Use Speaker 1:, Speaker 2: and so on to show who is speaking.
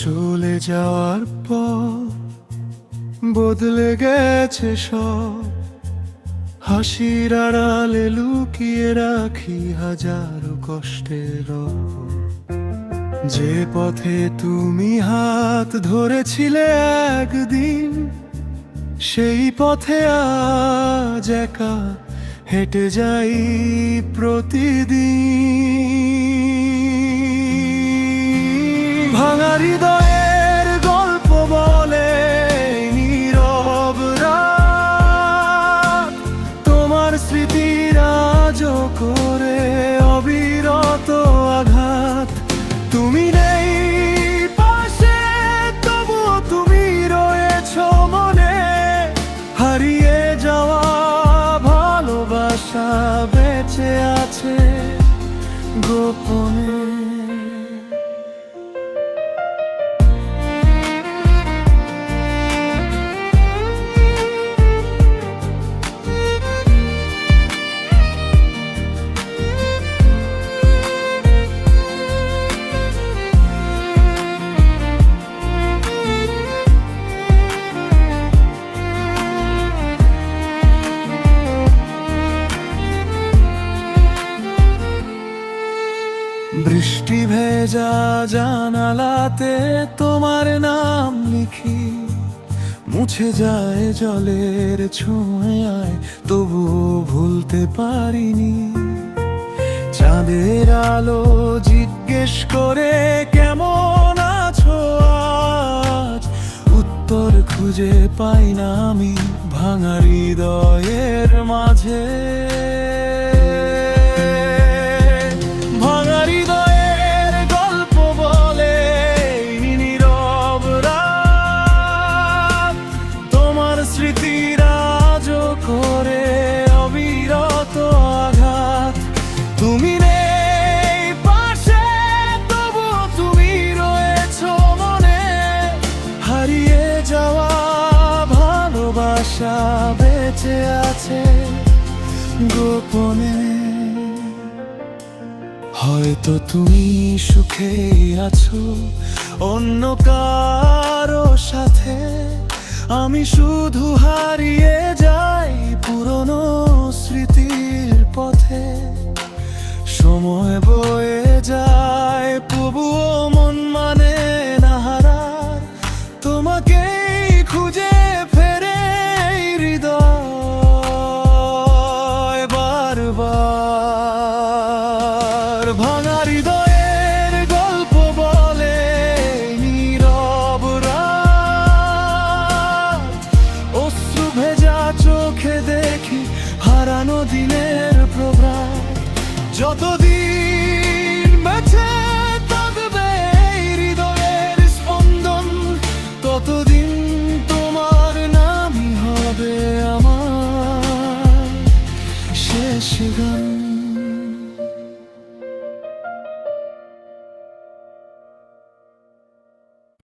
Speaker 1: চলে যাওয়ার পর বদলে গেছে সব, হাসির আড়ালে লুকিয়ে রাখি হাজারো কষ্টের। যে পথে তুমি হাত ধরেছিলে একদিন, সেই পথে আজ একা হেঁটে যাই প্রতিদিন। ভাঙা হৃদয়ের গল্প বলে নীরব রাত, তোমার স্মৃতির আজও করে অবিরত আঘাত। তুমি নেই পাশে, তবুও তুমি রয়েছো মনে, হারিয়ে যাওয়া ভালোবাসা বেঁচে আছে গোপনে। বৃষ্টি ভেজা জানালাতে তোমার নাম লিখি, মুছে যায় জলের ছোঁয়ায়, তবুও ভুলতে পারিনি। চাঁদের আলো জিজ্ঞেস করে কেমন আছো আজ, উত্তর খুঁজে পাই না আমি ভাঙা হৃদয়ের মাঝে। স্মৃতির আজও করে অবিরত আঘাত। তুমি নেই পাশে, তবুও তুমি রয়েছো মনে, হারিয়ে যাওয়া ভালোবাসা বেঁচে আছে গোপনে। হয়তো তুমি সুখে আছো অন্য কারো সাথে, আমি শুধু হারিয়ে যাই পুরনো স্মৃতির পথে। সময় বয়ে যায় তবুও মন মানে না হারার, তোমাকেই খুঁজে ফেরে হৃদয় বারবার। ভাঙা হৃদয়ের গল্প বলে নীরব রাত, অশ্রু ভেজা চোখে দেখি হারানো দিনের প্রভাত। যতদিন বেঁচে থাকবে হৃদয়ের স্পন্দন, ততদিন তোমার নামই হবে আমার শেষ গান।